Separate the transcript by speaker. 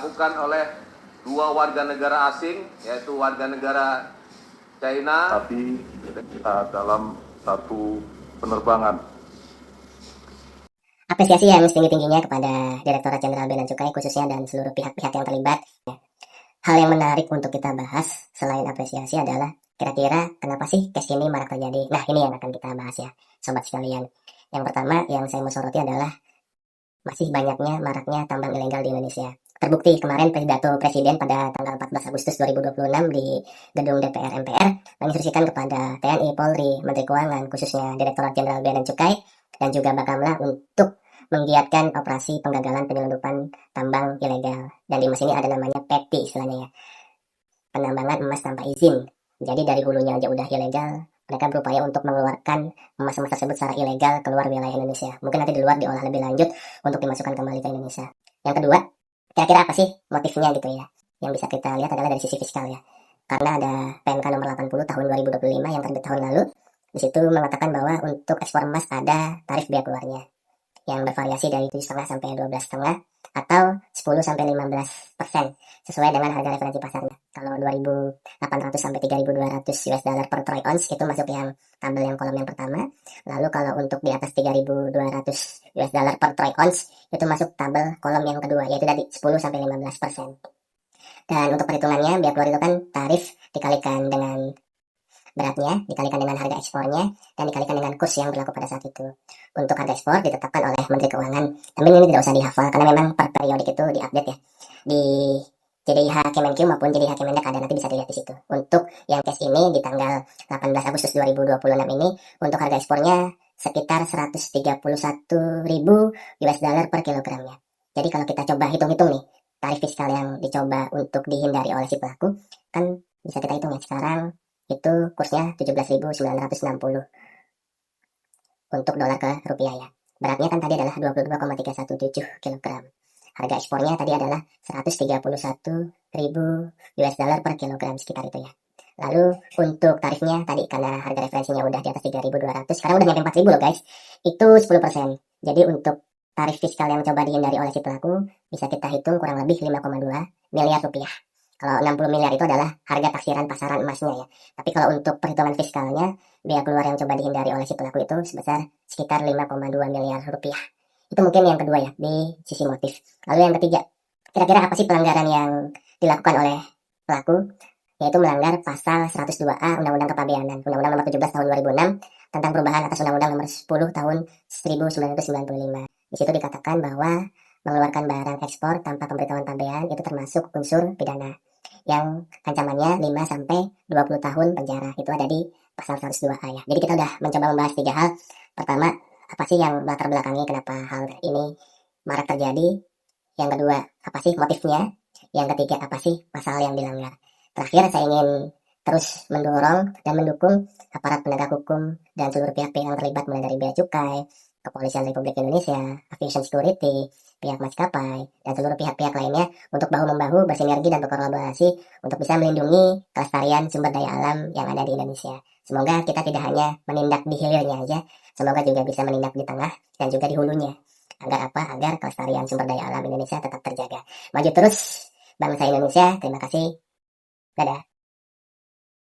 Speaker 1: dilakukan oleh dua warga negara asing, yaitu warga negara China.
Speaker 2: Tapi dalam satu penerbangan.
Speaker 3: Apresiasi yang setinggi-tingginya kepada Direktorat Jenderal Bea dan Cukai khususnya dan seluruh pihak-pihak yang terlibat. Hal yang menarik untuk kita bahas selain apresiasi adalah kira-kira kenapa sih case ini marak terjadi. Nah, ini yang akan kita bahas ya, sobat sekalian. Yang pertama yang saya mau soroti adalah masih banyaknya maraknya tambang ilegal di Indonesia. Terbukti kemarin pidato Presiden pada tanggal 14 Agustus 2026 di gedung DPR MPR menginstruksikan kepada TNI, Polri, Menteri Keuangan, khususnya Direktorat Jenderal Bea dan Cukai, dan juga Bakamla untuk menggiatkan operasi penggagalan penyelundupan tambang ilegal. Dan di emas ini ada namanya PETI istilahnya ya, penambangan emas tanpa izin. Jadi dari hulunya aja udah ilegal, mereka berupaya untuk mengeluarkan emas-emas tersebut secara ilegal keluar wilayah Indonesia. Mungkin nanti di luar diolah lebih lanjut untuk dimasukkan kembali ke Indonesia. Yang kedua, kira-kira apa sih motifnya gitu ya? Yang bisa kita lihat adalah dari sisi fiskal ya. Karena ada PMK nomor 80 tahun 2025 yang terbit tahun lalu. Di situ mengatakan bahwa untuk ekspor emas ada tarif bea keluarnya yang bervariasi dari 7,5 sampai 12,5 atau 10 sampai 15% sesuai dengan harga referensi pasarnya. Kalau 2.800 sampai 3.200 US dollar per troy ounce itu masuk yang tabel yang kolom yang pertama. Lalu kalau untuk di atas 3.200 US dollar per troy ounce itu masuk tabel kolom yang kedua, yaitu tadi 10 sampai 15%. Dan untuk perhitungannya bea keluar itu kan tarif dikalikan dengan beratnya, dikalikan dengan harga ekspornya, dan dikalikan dengan kurs yang berlaku pada saat itu. Untuk harga ekspor ditetapkan oleh Menteri Keuangan, tapi ini tidak usah dihafal karena memang per periodik itu diupdate ya di JDIH Kemenq maupun JDIH Kemendak ada, nanti bisa dilihat di situ. Untuk yang case ini di tanggal 18 Agustus 2026 ini untuk harga ekspornya sekitar 131.000 US dollar per kilogramnya. Jadi kalau kita coba hitung-hitung nih tarif fiskal yang dicoba untuk dihindari oleh si pelaku, kan bisa kita hitung ya, sekarang itu kursnya 17.960 untuk dolar ke rupiah ya. Beratnya kan tadi adalah 22,317 kg. Harga ekspornya tadi adalah 131.000 US dollar per kilogram sekitar itu ya. Lalu untuk tarifnya tadi karena harga referensinya udah di atas 3.200, sekarang udah nyampe 4.000 loh guys. Itu 10%. Jadi untuk tarif fiskal yang coba dihindari oleh si pelaku bisa kita hitung kurang lebih 5,2 miliar rupiah. Kalau 60 miliar itu adalah harga taksiran pasaran emasnya ya. Tapi kalau untuk perhitungan fiskalnya, bea keluar yang coba dihindari oleh si pelaku itu sebesar sekitar 5,2 miliar rupiah. Itu mungkin yang kedua ya, di sisi motif. Lalu yang ketiga, kira-kira apa sih pelanggaran yang dilakukan oleh pelaku? Yaitu melanggar pasal 102A Undang-Undang Kepabeanan, Undang-Undang nomor 17 tahun 2006 tentang perubahan atas Undang-Undang nomor 10 tahun 1995. Di situ dikatakan bahwa mengeluarkan barang ekspor tanpa pemberitahuan pabean itu termasuk unsur pidana yang ancamannya 5 sampai 20 tahun penjara. Itu ada di pasal 102A ya. Jadi kita udah mencoba membahas 3 hal. Pertama, apa sih yang latar belakangnya kenapa hal ini marak terjadi? Yang kedua, apa sih motifnya? Yang ketiga, apa sih pasal yang dilanggar? Terakhir, saya ingin terus mendorong dan mendukung aparat penegak hukum dan seluruh pihak-pihak yang terlibat mulai dari Bea Cukai, Kepolisian Republik Indonesia, Aviation Security, pihak maskapai, dan seluruh pihak-pihak lainnya untuk bahu-membahu bersinergi dan berkolaborasi untuk bisa melindungi kelestarian sumber daya alam yang ada di Indonesia. Semoga kita tidak hanya menindak di hilirnya aja, semoga juga bisa menindak di tengah dan juga di hulunya. Agar apa? Agar kelestarian sumber daya alam Indonesia tetap terjaga. Maju terus bangsa Indonesia. Terima kasih. Dadah.